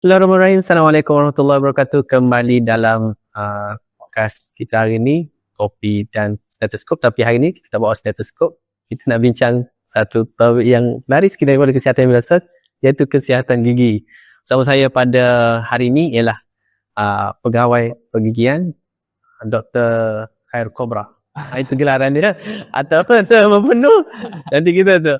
Bismillahirrahmanirrahim. Assalamualaikum warahmatullahi wabarakatuh. Kembali dalam podcast kita hari ini, kopi dan stetoskop. Tapi hari ini kita tak bawa stetoskop. Kita nak bincang satu topik yang lari sikit daripada kesihatan biasa, iaitu kesihatan gigi. Bersama saya pada hari ini ialah pegawai pergigian Dr. Khair Cobra. Itu gelaran dia atau apa tu mempenuh nanti kita tu.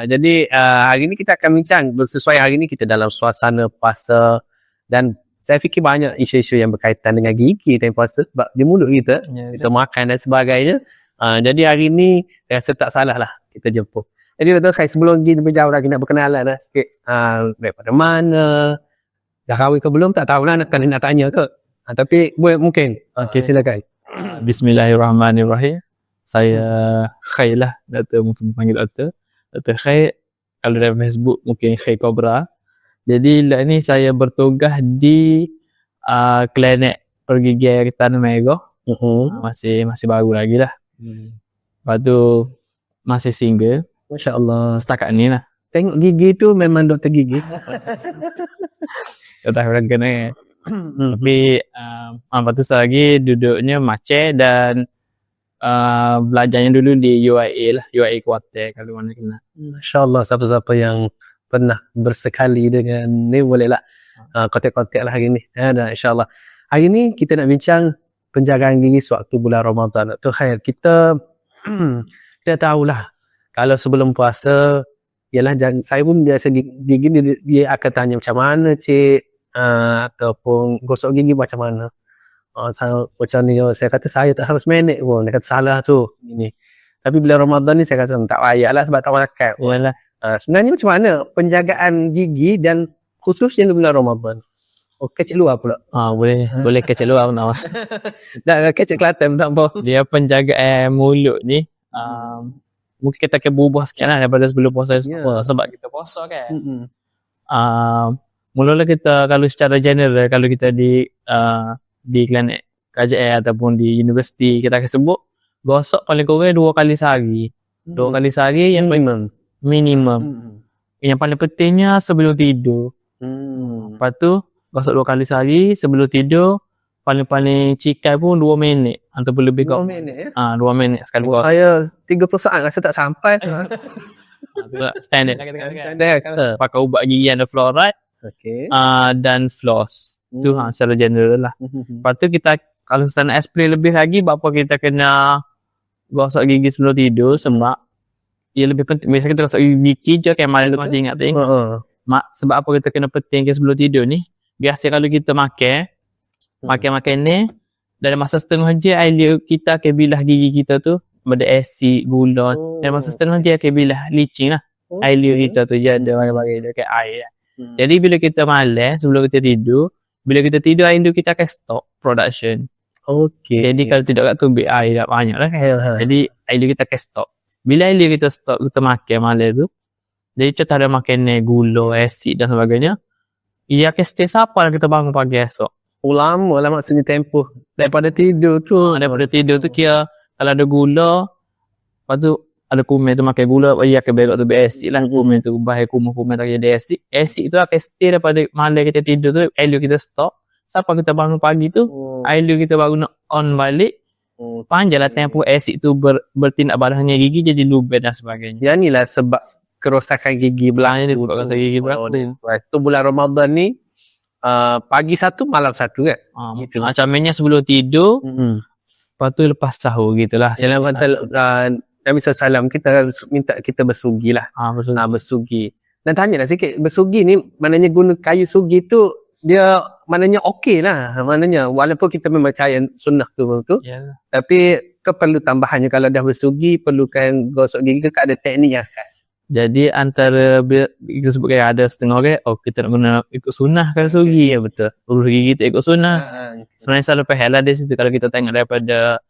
Jadi hari ini kita akan bincang sesuai hari ini kita dalam suasana puasa dan saya fikir banyak isu-isu yang berkaitan dengan gigi time puasa sebab di mulut kita kita makan dan sebagainya. Jadi hari ini saya rasa tak salah lah kita jemput. Jadi Dr. Khair, sebelum kita berjauh lagi nak berkenalan lah sikit, daripada mana, dah kahwin ke belum tak tahu lah nak tanya ke. Tapi mungkin okey, silakan. Bismillahirrahmanirrahim. Saya Khair lah, Doktor mungkin panggil Doktor Khair. Kalau dalam Facebook mungkin Khair Cobra. Jadi lah ni saya bertugas di klinik pergigian Tanah Merah. Masih baru lagi lah. Lepas tu masih single. Masya-Allah. Setakat ni lah. Tengok gigi tu memang doktor gigi. Tak tahu orang kena. Tapi lepas tu lagi duduknya Aceh dan belajarnya dulu di UIA lah, UIA Kuartel kalau mana kena. Masya-Allah, siapa-siapa yang pernah bersekali dengan ni bolehlah kontak-kontak lah hari ni. Dan insya-Allah. Hari ni kita nak bincang penjagaan gigi sewaktu bulan Ramadan. Dr. Khair, kita tahulah kalau sebelum puasa ialah saya pun biasa gigi dia akan tanya macam mana cik, ataupun gosok gigi macam mana. Macam ni saya kata saya tak harus minit pun, dia kata salah tu ini. Tapi bila Ramadan ni saya kata tak payah lah sebab tak makan. Yalah. Sebenarnya macam mana penjagaan gigi dan khususnya bulan Ramadan? Kecek luar pula. Boleh kecek luar nak mas. Dah kecek Kelantan tak apa. Dia penjagaan mulut ni mungkin kita akan berubah sikit lah daripada sebelum puasa sebab kita puasa kan. Mula-mula kita kalau secara general kalau kita di klinik KJL ataupun di universiti kita akan sebut gosok paling kurang 2 kali sehari. 2 kali sehari yang minimum. Yang paling pentingnya sebelum tidur. Lepas tu gosok 2 kali sehari sebelum tidur. Paling cikai pun 2 minit ataupun lebih 2 minit ya? 2 minit sekali gosok. Saya 30 saat rasa tak sampai. Standard lah kata-kata. Pakai ubat gigi yang ada fluoride. Dan floss. Tu secara general lah. Lepas tu kita kalau kita nak explain lebih lagi berapa kita kena gosok gigi sebelum tidur sebab ia lebih penting. Biasanya kita gosok gigi je kan malam tu masih ingat tak? Sebab apa kita kena penting sebelum tidur ni? Biasa kalau kita makan ni dalam masa setengah je air liur kita akan bilah gigi kita tu ada asid, gula. Dan masa setengah je akan bilah licin lah. Air liur kita tu je ada bagai-bagai dekat air lah. Jadi bila kita malas sebelum kita tidur, bila kita tidur air liur kita akan stop production. Jadi kalau tidak kat tubik air dah banyak lah kan. Jadi air liur kita akan stop. Bila air liur kita stop, kita makan malam tu. Jadi kita ada makan gula, asid dan sebagainya. Ia akan stay sampai kita bangun pagi esok. Lama lah maksudnya tempoh daripada tidur tu. Daripada tidur tu kira kalau ada gula, lepas tu ada kumen tu makan gula, ia akan belok tu asid lah. Kumen tu bahaya kumen tak ada asid. Asid tu akan stay daripada malam kita tidur tu, air liur kita stop. Sampai kita bangun pagi tu, air liur kita baru nak on balik. Panjanglah tempoh asid tu bertindak badannya gigi jadi lubang dan sebagainya. Yang inilah sebab kerosakan gigi belakang ni. Kerosakan gigi belakang. So bulan Ramadan ni pagi satu, malam satu kan? Macamnya sebelum tidur, lepas tu lepas sahur gitulah. Dalam Nabi SAW kita minta kita bersugi lah. Bersugi. Dan tanyalah sikit, bersugi ni maknanya guna kayu sugi tu dia maknanya okey lah. Maknanya walaupun kita memang percaya sunnah tu. Tapi perlu tambahannya kalau dah bersugi perlukan gosok gigi ke ada teknik yang khas. Jadi antara kita sebut kayak ada setengah orang, kita nak guna ikut sunnah kalau sugi. Ya betul. Urus gigi kita ikut sunnah. Sebenarnya selalu pahal lah di situ kalau kita tengok daripada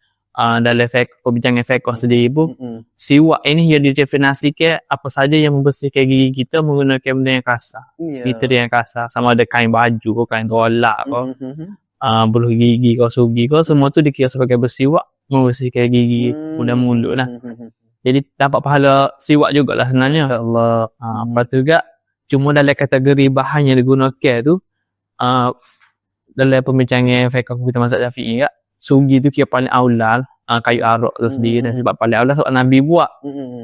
dalam perbincangan fiqh sendiri pun siwak ini yang didefinisikan apa saja yang membersihkan gigi kita menggunakan benda yang kasar. Material yang kasar, sama ada kain baju, kain rolak, buluh gigi, sugi, semua tu dikira sebagai bersiwak membersihkan gigi dan mulut lah. Jadi dapat pahala siwak jugalah sebenarnya. Allah. Lepas tu juga cuma dalam kategori bahan yang digunakan tu dalam pembincangan fiqh kita mazhab Syafi'i kak, sugi tu kira paling aula kayu arak tu sendiri dan sebab paling aula sebab Nabi buat.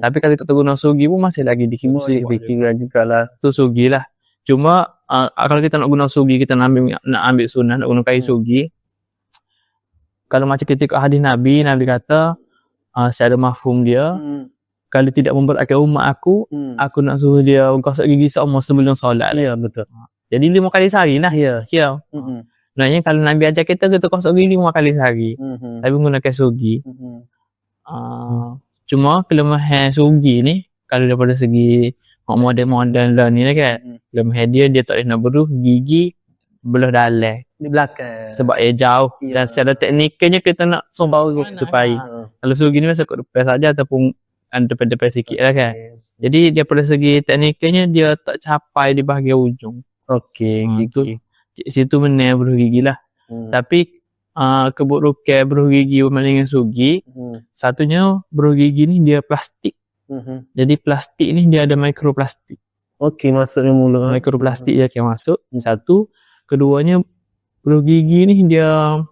Tapi kalau kita guna sugi pun masih lagi difikiran juga lah. Tu sugi lah. Cuma kalau kita nak guna sugi, kita nak ambil sunnah, nak guna kayu sugi. Kalau macam kita ikut hadis Nabi kata secara mafhum dia, kalau tidak memberatkan umat aku nak suruh dia gosok gigi semua sebelum solat. Ya, betul. Jadi 5 kali sehari lah. Ya. Sebenarnya kalau Nabi ajar kita gosok gigi 5 kali sehari. Tapi menggunakan sugi. Cuma kelemahan sugi ni, kalau daripada segi modern lah ni lah kan, kelemahan dia tak boleh nak beruh gigi belah dalam Di belakang. sebab jauh. Dan secara teknikalnya kita nak sombau tepai. Kalau sugi ni masa kat depan saja ataupun depan-depan sikit lah kan. Jadi daripada segi teknikalnya dia tak capai di bahagian ujung. Gitu. Situ mana beruh gigi lah. Tapi keburukan beruh gigi berbanding dengan sugi, satunya beruh gigi ni dia plastik. Jadi plastik ni dia ada mikroplastik. Masuknya mulut. Mikroplastik dia akan masuk. Satu. Keduanya beruh gigi ni dia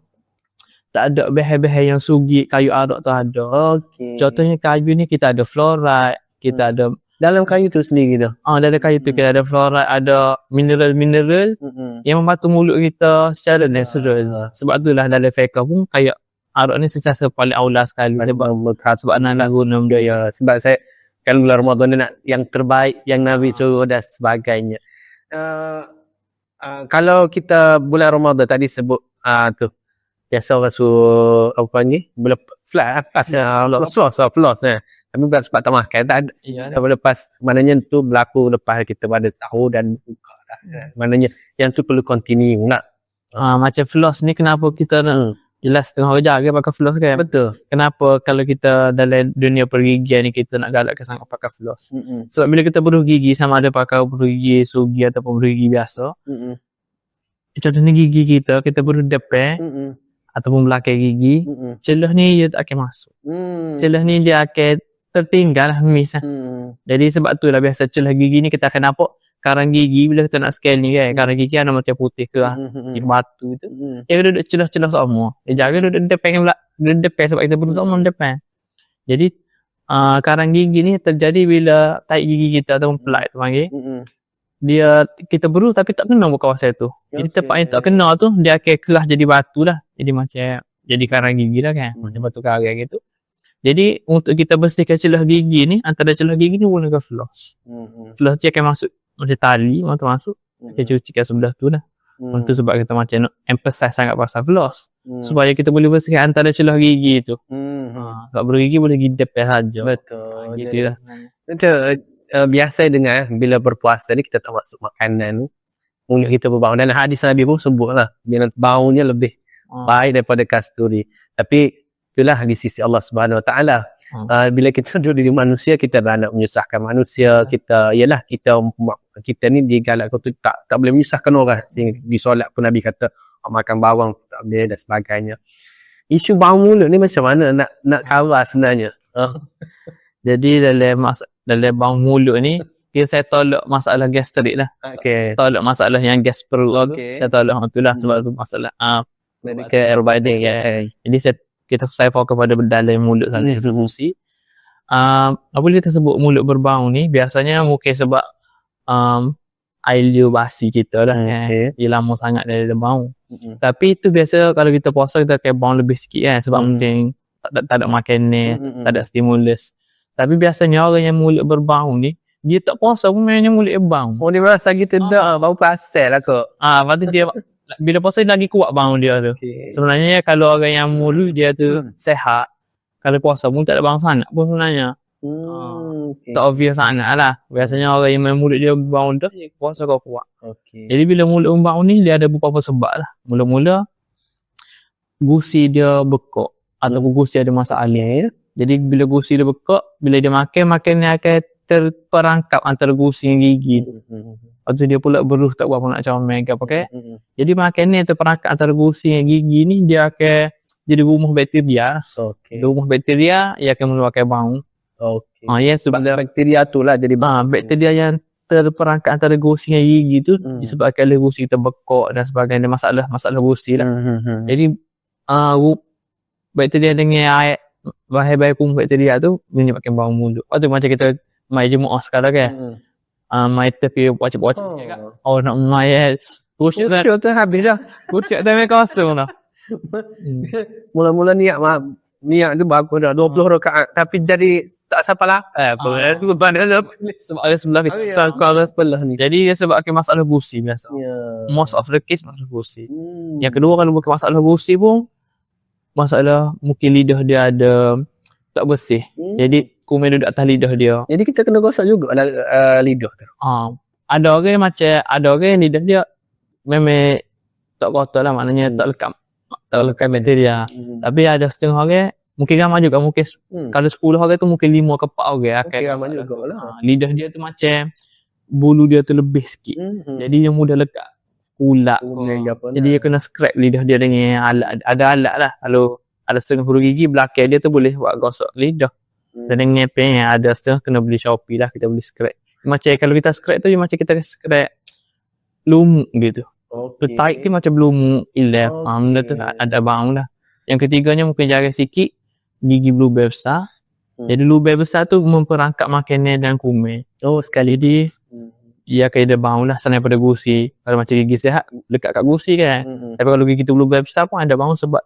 tak ada bahan-bahan yang sugi kayu arak tu ada. Contohnya kayu ni kita ada fluoride, kita ada dalam kayu tu sendiri dah. dalam kayu tu kita ada fluoride, ada mineral-mineral yang membantu mulut kita secara natural. Sebab itulah dalam fiqh pun kayu arak ni secara paling aula sekali sebab nak guna dia. Ya, sebab saya kalau bulan Ramadan ni nak yang terbaik yang Nabi suruh dan sebagainya. Kalau kita bulan Ramadan tadi sebut tu biasa rasul apa ni bulan floss tapi bukan sebab tak makan tak ada lepas maknanya tu berlaku lepas kita pada sahur dan buka dah. Maknanya yang tu perlu continue nak macam floss ni kenapa kita nak jelas tengah kerja ke pakai floss kan. Betul. Kenapa kalau kita dalam dunia pergigian ni kita nak galakkan sangat pakai floss? Sebab bila kita beruh gigi sama ada pakai beruh gigi sugi ataupun beruh gigi biasa, contohnya gigi kita beruh depan ataupun belakang gigi, celah ni dia tak akan masuk. Celah ni dia akan tertinggal lah misalnya. Jadi sebab tu lah biasa celah gigi ni kita akan nampak karang gigi bila kita nak scan ni kan, karang gigi ada macam putih ke di batu tu. Dia duduk celah-celah semua. Dia jaga duduk depan sebab kita berusaha semua depan. Jadi karang gigi ni terjadi bila tahi gigi kita ataupun plak tu panggil. Dia kita beruh tapi tak kena buat kawasan tu. Jadi tempat yang tak kena tu dia akan kelah jadi batu lah. Jadi macam jadi karang gigi lah kan. Macam batu karang gitu. Jadi untuk kita bersihkan celah gigi ni, antara celah gigi ni gunakan floss. Floss dia akan masuk macam tali masuk. Kita cucikan sebelah tu lah. Itu sebab kita macam nak emphasize sangat pasal floss. Supaya kita boleh bersihkan antara celah gigi tu. Sebab beruh gigi boleh gigi depan saja. Betul. Gitu lah. Betul. Biasa dengar bila berpuasa ni kita tak masuk makanan mulut kita berbau dan hadis Nabi pun sebut lah bila baunya lebih baik daripada kasturi. Tapi itulah di sisi Allah Subhanahu Wa Taala. Bila kita duduk di manusia kita dah nak menyusahkan manusia, kita ni digalakkan tu tak boleh menyusahkan orang. Sehingga di solat pun Nabi kata makan bawang tak boleh dan sebagainya. Isu bau mulut ni macam mana nak kawal sebenarnya? Jadi dalam bau mulut ni saya tolak masalah gastrik lah. Tolak masalah yang gas perut tu. Saya tolak tu lah sebab tu masalah medical aerobic ya. Jadi saya fokus kepada dalam mulut saja fungsi. Apabila kita sebut mulut berbau ni biasanya mungkin sebab air liur basi kita lah dia lama sangat dari bau. Tapi itu biasa kalau kita puasa kita akan bau lebih sikit kan sebab mungkin tak ada makanan, tak ada stimulus. Tapi biasanya orang yang mulut berbau ni dia tak puasa pun mainnya mulut dia bau. Dia rasa gitu dah bau pasal lah kok. Lepas tu dia bila puasa lagi kuat bau dia tu. Sebenarnya kalau orang yang mulut dia tu sehat, kalau puasa pun tak ada bau sangat pun sebenarnya. Tak obvious sangat lah. Biasanya orang yang mulut dia bau dah, puasa kau kuat. Jadi bila mulut bau ni dia ada beberapa sebab lah. Mula-mula gusi dia bekak ataupun gusi ada masalah. Jadi bila gusi dia bekak, bila dia makan dia akan terperangkap antara gusi dan gigi tu. Lepas tu dia pula beruh tak buat apa nak comel ke apa ke. Jadi makan ni terperangkap antara gusi dan gigi ni dia akan jadi rumah bakteria. Rumah bakteria ia akan mengeluarkan bau. Yes, sebab bakteria tu lah jadi bakteria yang terperangkap antara gusi dengan gigi tu disebabkan oleh gusi kita bekok dan sebagainya, masalah gusi lah. Jadi bakteria dengan air bahan-bahan kumpul bakteria tu menyebabkan bau mulut. Lepas tu macam kita mai jemaah sekarang kan. Mai tepi wacik-wacik sikit kan. Oh nak mai kucuk tu habis dah. Kucuk tu memang kosong dah. Mula-mula niat tu bagus dah 20 rakaat tapi jadi tak sampai lah. Tu bandar Sebab ada sebelah kita kalau sebelah ni. Jadi dia sebabkan masalah gusi biasa. Most of the case masalah gusi. Yang kedua kalau bukan masalah gusi pun masalah mungkin lidah dia ada tak bersih. Jadi kuman duduk atas lidah dia. Jadi kita kena gosok juga lidah tu. Ada orang ada orang lidah dia memang tak kotor lah, maknanya tak lekam bakteria. Tapi ada setengah orang mungkin ramai juga, mungkin kalau 10 orang tu mungkin 5 ke 4 orang akan ramai juga lah. Lidah dia tu macam bulu dia tu lebih sikit. Jadi dia mudah lekat. Ulat. Jadi dia kena scrap lidah dia dengan alat. Ada alat lah. Kalau ada setengah huruf gigi belakang dia tu boleh buat gosok lidah. Dan dengan pen yang ada setengah kena beli Shopee lah, kita boleh scrap. Macam kalau kita scrap tu macam kita scrap lumuk gitu. Tarik tu macam lumuk ilap. Benda tu ada bau lah. Yang ketiganya mungkin jaga sikit gigi blueberry besar. Jadi blueberry besar tu memperangkap makanan dan kumen. Sekali dia ia akan ada bau lah selain daripada gusi. Kalau macam gigi sihat dekat kat gusi kan. Tapi kalau gigi tu blueberry besar pun ada bau sebab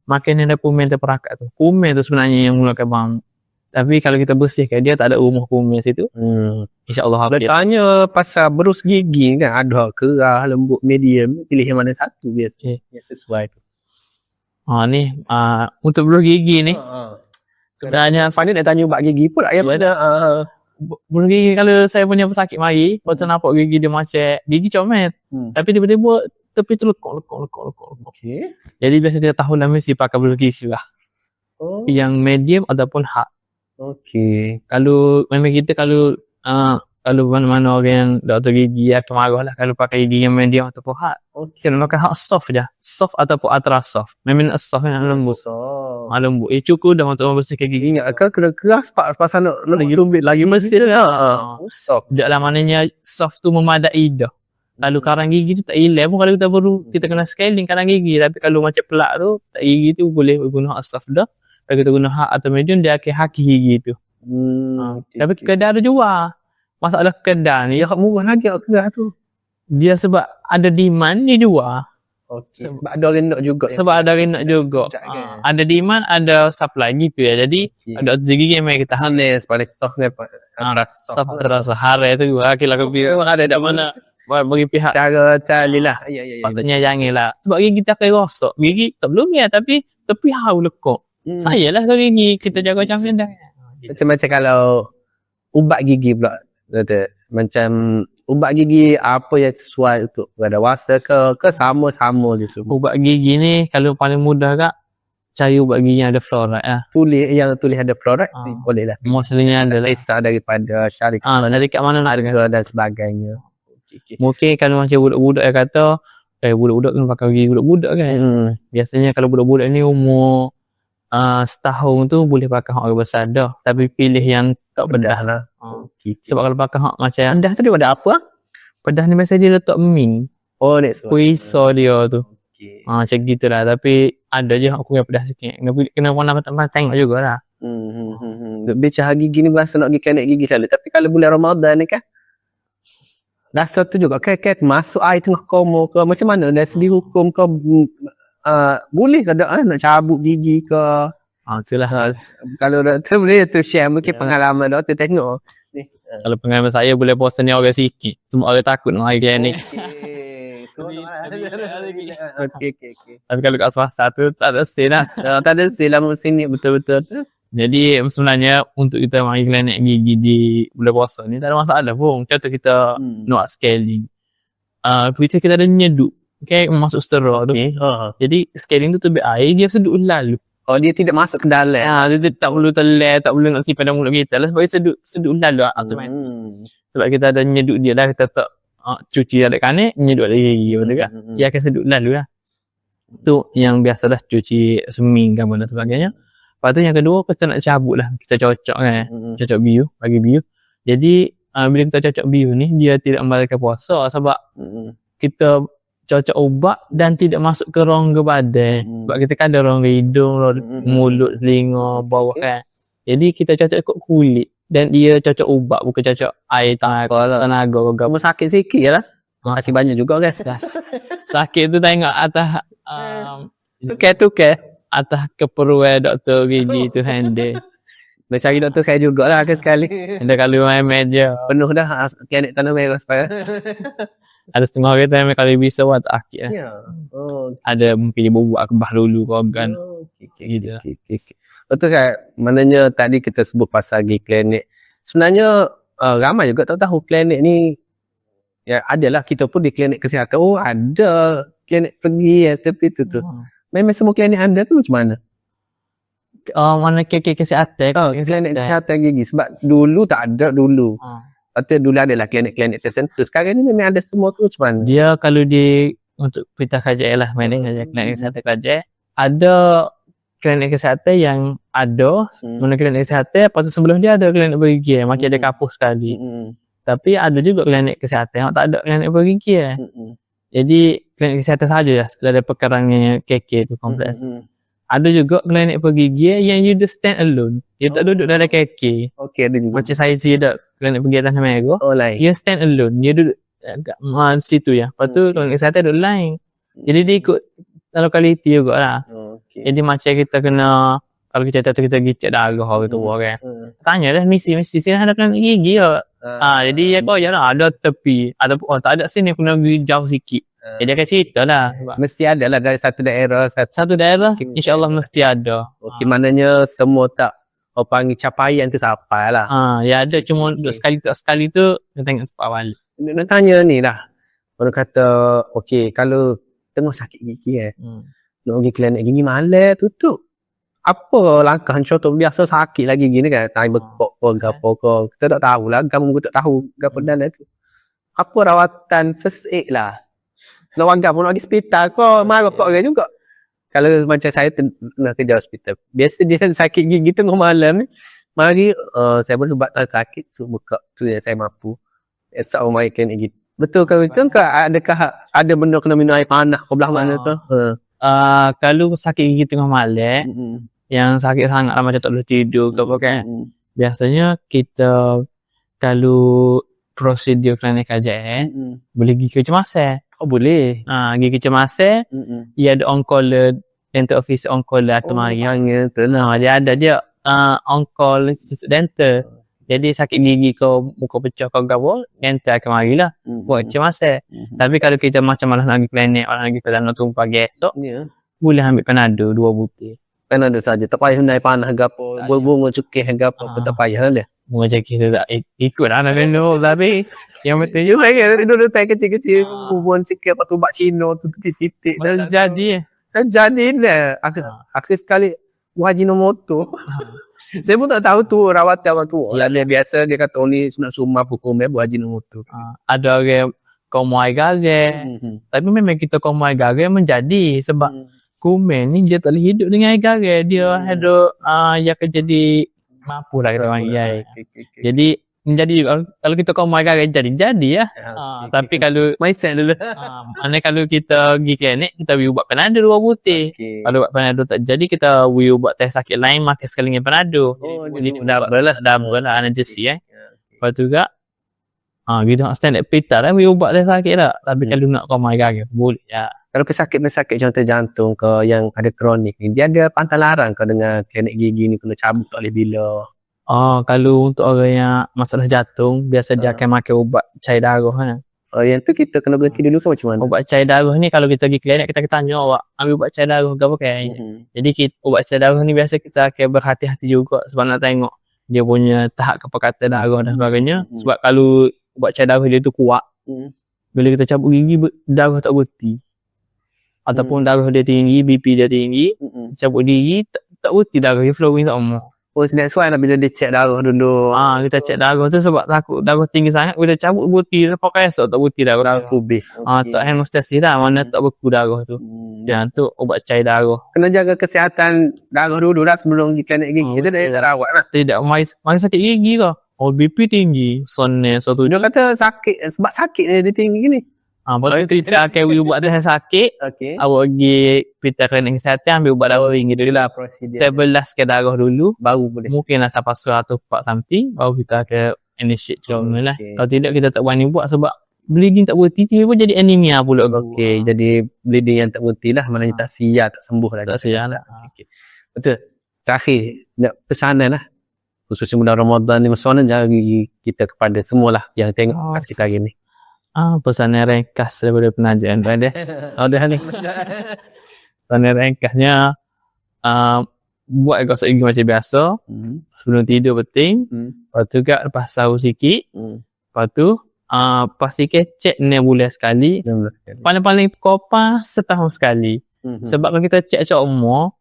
makanan dan kumen terperangkap tu. Kumen tu sebenarnya yang mengeluarkan bau. Tapi kalau kita bersihkan dia tak ada rumah kumen situ. InsyaAllah Boleh tanya pasal berus gigi kan, ada kerah, lembut, medium, pilih yang mana satu biasa yang sesuai tu. Ni untuk berus gigi ni sebenarnya Fani nak tanya ubat gigi pun ya pada berus gigi kalau saya punya pesakit mari, lepas tu nampak gigi dia macam gigi comel. Tapi tiba-tiba tepi tu lekuk. Jadi biasa kita tahu lah mesti pakai berus gigi lah. Yang medium ataupun hard. Kalau memang kita kalau mana-mana orang yang doktor gigi akan marah lah kalau pakai gigi yang medium ataupun hard. Kita nak pakai hard soft je. Soft ataupun ultra soft. Memang soft yang lembut. Lembut. Cukup dah untuk membersihkan gigi. Ingat kan kena keras pasal nak lagi rumbit lagi mesti lah. Soft. Taklah maknanya soft tu memadai dah. Kalau karang gigi tu tak hilang pun kalau kita baru kita kena scaling karang gigi. Tapi kalau macam pelak tu tak gigi tu boleh guna hard soft dah. Kalau kita guna hard atau medium dia akan haki gigi tu. Tapi kedai ada jual. Masalah kedai ni murah lagi kerah tu. Dia sebab ada demand dia jual. Sebab ada orang nak juga. Ada demand, ada supply gitu ya. Jadi ada gigi yang kita Hanes paling soft ni soft terasa hari tu juga. Kira memang ada dak mana bagi pihak cara lah. Patutnya janganlah. Sebab gigi kita akan rosok. Gigi tak belum ya tapi tepi hau lekuk. Saya lah gigi kita jaga macam dah. Macam kalau ubat gigi pula kata macam ubat gigi apa yang sesuai untuk dewasa ke sama-sama je semua. Ubat gigi ni kalau paling mudah kak cari ubat gigi yang ada fluoride lah. Tulis ada fluoride boleh lah. Mostlynya adalah Isa daripada syarikat. Dari kat mana nak dengan dan sebagainya. Mungkin kalau macam budak-budak yang kata budak-budak kena pakai gigi budak-budak kan. Biasanya kalau budak-budak ni umur setahun tu boleh pakai hak besar dah. Tapi pilih yang tak bedah lah. Sebab kalau pakai hak macam pedah tadi ada apa? Pedah ni biasa dia letak min. Puisa dia tu. Macam gitulah. Tapi ada je aku yang pedah sikit. Kena warna tempat tengok jugalah. Bicara gigi ni bahasa nak gigi gigi selalu. Tapi kalau bulan Ramadan ni kan rasa tu juga kan masuk air tengah koma ke macam mana dari segi hukum ke boleh ke nak cabut gigi ke itulah kalau doktor boleh tu share mungkin pengalaman doktor tengok ni. Kalau pengalaman saya boleh bosan ni orang sikit semua orang takut nak air klinik. Tapi kalau kat swasta tu tak ada sale lah. Tak ada sale lah sini betul-betul. Jadi sebenarnya untuk kita mari klinik gigi di bulan puasa ni tak ada masalah pun. Contoh kita nak scaling. Kita ada nyeduk. Okay, masuk steroid tu. Jadi scaling tu tubik air dia sedut lalu. Dia tidak masuk ke dalam. Dia tak perlu telan, tak perlu nak simpan dalam mulut kita lah sebab dia sedut lalu automatik. Sebab kita ada nyeduk dia lah, kita tak cuci ada kanik, nyeduk lagi betul kan? Dia akan sedut lalu lah. Tu yang biasalah cuci seming kan dan sebagainya. Lepas tu yang kedua kita nak cabut lah, kita cocok kan. Cocok biu, bagi biu. Jadi bila kita cocok bio ni, dia tidak membatalkan puasa sebab kita cocok ubat dan tidak masuk ke rongga badan. Sebab kita kan ada rongga hidung, mulut, telinga, bawah kan. Jadi kita cocok ikut kulit dan dia cocok ubat bukan cocok air tenaga ke apa. Sakit sikit je lah. Masih banyak juga guys. Sakit tu tengok atas Tukar. atas keperluan doktor gigi tu handle. Dah cari doktor saya jugalah sekali. Ada kalau main meja Penuh dah klinik tanah merah sekarang. ada setengah orang tu kalau bisa buat tak akid lah. Ya. Oh, Ada mungkin dia buat kebah dulu ke organ. Gitu. Betul kan? Maknanya tadi kita sebut pasal pergi klinik. Sebenarnya ramai juga tak tahu klinik ni. Ya adalah kita pun di klinik kesihatan. Oh ada klinik pergi ya tapi tu. Memang semua klinik anda tu macam mana? Mana KK kesihatan? Klinik kesihatan gigi. Sebab dulu tak ada dulu. Lepas dulu adalah klinik-klinik tertentu. Sekarang ni memang ada semua tu macam mana? Dia kalau untuk perintah kerajaan lah, main klinik kesihatan kerajaan, ada klinik kesihatan yang ada, mana klinik kesihatan, lepas tu sebelum dia ada klinik bergigi, macam ada kapus sekali. Tapi ada juga klinik kesihatan yang tak ada klinik bergigi. Jadi klinik kesihatan saja ya, dari perkaranya KK tu kompleks. Ada juga klinik bergigi yang you stand alone. Dia tak duduk dalam KK. Okey, ada juga. Macam saya ada klinik pergi atas Mego. Oh, lain. Dia stand alone. Dia duduk kat situ ya. Lepas tu klinik kesihatan duduk lain. Jadi dia ikut lokaliti juga lah. Jadi macam kita kena, kalau kita kata kita pergi cek darah gitu kan. Tanya dah misi sini ada klinik gigi ke? Jadi ya kau ya lah ada tepi. Ataupun tak ada sini kena pergi jauh sikit. Jadi akan cerita lah. Mesti ada lah dari satu daerah. Satu daerah insyaAllah mesti ada. Okey, maknanya semua tak panggil capaian tu sampai lah. Ya ada cuma sekali tu kita tengok tempat awal. Nak tanya ni lah. Orang kata, okey, kalau tengah sakit gigi nak pergi klinik gigi malam tutup. Apa langkah contoh biasa sakit lagi gini kan? Tai bekok ke apa ke. Kita tak tahulah, kamu pun tak tahu apa dan tu. Apa rawatan first aid lah. Nak warga pun nak pergi hospital kau marah kau orang juga. Kalau macam saya nak kerja hospital. Biasa dia sakit gigi tengah malam ni. Mari saya boleh buat sakit so buka tu yang saya mampu. Esok mai klinik gigi. Betul ke itu ke adakah ada benda kena minum air panas ke belah mana tu? Kalau sakit gigi tengah malam yang sakit sangat lah macam tak boleh tidur ke apa kan. Biasanya kita kalau prosedur klinik kerajaan boleh gigi kecemasan. Oh boleh. Gigi kecemasan, dia ada on-call dental office on-call atau mari. Dia ada dia on-call dental. Jadi sakit gigi kau muka pecah kau gaul, dental akan marilah buat kecemasan. Tapi kalau kita macam malas nak pergi klinik, orang lagi kalau nak tunggu pagi esok, boleh ambil Panado 2 butir. Panado saja. Tak payah naik panas ke apa, bunga cukih ke apa, tak payah lah. Macam kita tak ikut anak kena tapi yang betul juga kan dulu tak kecil-kecil bubuan sikit lepas tu bak Cina tu titik-titik dan jadi lah akhir sekali Wajinomoto saya pun tak tahu tu rawatan orang tua yang biasa dia kata ni sunat sumah hukum Wajinomoto ada orang komai gagal tapi memang kita komai gagal menjadi sebab kumen ni dia tak boleh hidup dengan air gagal dia ada yang akan jadi mampu lah kita orang kiai. Jadi menjadi juga kalau kita kau mai gagal jadi ya. Tapi kalau mindset dulu. Mana kalau kita pergi klinik kita ubat Panado 2 butir. Kalau ubat Panado tak jadi kita ubat teh sakit lain makan sekali dengan Panado. Jadi double lah analgesi Lepas tu juga kita nak stand up pita lah ubat teh sakit lah. Tapi kalau nak kau mai gagal boleh ya. Kalau pesakit-pesakit contoh jantung ke yang ada kronik ni, dia ada pantang larang ke dengan klinik gigi ni kena cabut tak boleh bila? Kalau untuk orang yang masalah jantung, biasa dia akan makan ubat cair darah kan. Yang tu kita kena berhenti dulu ke macam mana? Ubat cair darah ni kalau kita pergi klinik kita tanya awak ambil ubat cair darah ke apa kan. Jadi ubat cair darah ni biasa kita akan berhati-hati juga sebab nak tengok dia punya tahap kepekatan darah dan sebagainya. Sebab kalau ubat cair darah dia tu kuat, bila kita cabut gigi darah tak berhenti. Ataupun darah dia tinggi, BP dia tinggi, cabut gigi, tak berhenti darah dia flowing tak mau. Oh, that's why lah bila dia cek darah dulu. Kita cek darah tu sebab takut darah tinggi sangat, bila cabut berhenti, pakai esok tak berhenti darah. Kubis. Tak hemostasis lah, mana tak beku darah tu. Yang tu ubat cair darah. Kena jaga kesihatan darah dulu lah sebelum pergi klinik gigi. Itu dia tak rawat lah. Tidak, mari sakit gigi ke? BP tinggi. Sonnya suatu Dia kata sakit, sebab sakit dia tinggi ni. lepas tu kita akan beri ubat dia sakit. Okey. Awak pergi hospital klinik kesihatan ambil ubat darah ringan dulu. Itulah prosedur. Stabilize darah dulu. Baru boleh. Mungkinlah sampai 100 something. Baru kita akan initiate treatment lah. Okey. Kalau tidak kita tak berani buat sebab bleeding tak berhenti. Tiba-tiba jadi anemia pula. Okey, jadi bleeding yang tak berhenti lah. Maknanya tak siap, tak sembuh lagi. Tak siap lah. Okey. Betul. Terakhir, nak pesanan lah. Khususnya bulan Ramadan ni, macam mana jaga gigi kita kepada semualah yang tengok kat kita hari ni. Pesanan ringkas daripada pengajian. Ada ni. Pesanan ringkasnya, buat gosok gigi macam biasa. Sebelum tidur penting. Lepas tu kat lepas sahur sikit. Lepas tu, pastikan cek 6 bulan sekali. Paling-paling kopas setahun sekali. Sebab kalau kita cek cak umur,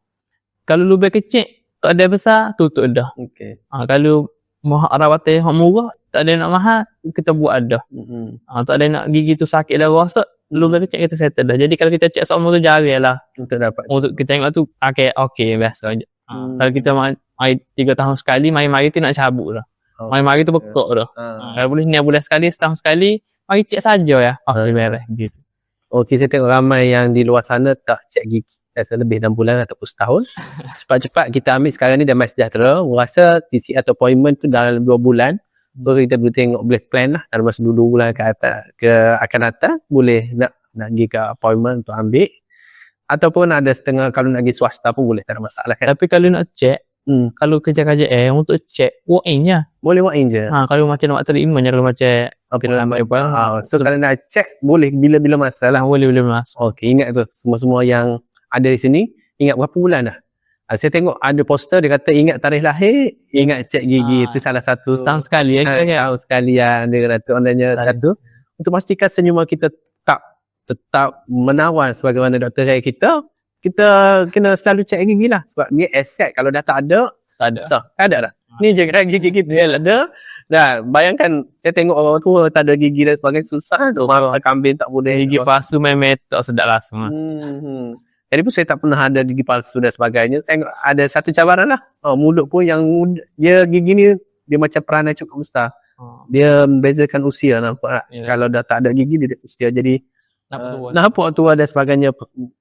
kalau lebih kecil, tak ada besar, tutup dah. Okey. Kalau mau rawatan yang murah, tak ada nak mahal, kita buat dah. Tak ada nak gigi tu sakit dah rosak, lebih kecil kita settle dah. Jadi kalau kita cek seumur tu jarang lah. Untuk dapat. Untuk kita tengok tu, okey, biasa je. Kalau kita mari 3 tahun sekali, mari-mari tu nak cabut dah. Mari-mari tu bekok dah. Kalau boleh 6 bulan sekali, setahun sekali, mari cek saja ya. Okey, beres. Gitu. Okey, saya tengok ramai yang di luar sana tak cek gigi lebih 6 bulan ataupun setahun. Cepat-cepat kita ambil sekarang ni dah My Sejahtera. Rasa TC atau appointment tu dalam 2 bulan. So kita boleh tengok, boleh plan lah dalam masa 2 bulan ke atas, akan datang, boleh nak pergi ke appointment untuk ambil. Ataupun ada setengah, kalau nak pergi swasta pun boleh, tak ada masalah kan. Tapi kalau nak cek, kalau kerja-kerja untuk cek walk in je. Boleh walk in je. Kalau macam nak treatment je, kalau macam so kalau nak cek boleh bila-bila masa lah. boleh masuk. Okey, ingat tu semua-semua yang ada di sini, ingat berapa bulan dah. Saya tengok ada poster dia kata ingat tarikh lahir, ingat cek gigi. Itu salah satu. Setahun sekali setahun sekali yang dia kata onanya satu. Untuk pastikan senyuman kita tetap menawan sebagaimana doktor saya kita kena selalu cek gigi lah. Sebab ni aset, kalau dah tak ada, tak ada dah. Ni je gigi kita ada. Dah, bayangkan saya tengok orang tua tak ada gigi dan sebagainya, susah tu. Mata kambing tak boleh. Gigi palsu main metok sedap langsung. Jadi pun saya tak pernah ada gigi palsu dan sebagainya. Saya ada satu cabaran lah. Mulut pun yang dia gigi ni dia macam peranan cukup besar. Dia membezakan usia, nampak tak? Kalau dah tak ada gigi dia ada usia. Jadi nampak tua dan sebagainya,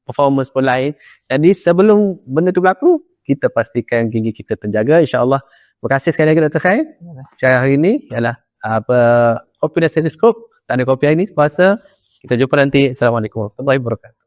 performance pun lain. Jadi sebelum benda tu berlaku, kita pastikan gigi kita terjaga, insya-Allah. Terima kasih sekali lagi Dr. Khair. Cara hari ini ialah kopi dan stetoskop. Tak ada kopi hari ini, puasa. Kita jumpa nanti. Assalamualaikum warahmatullahi wabarakatuh.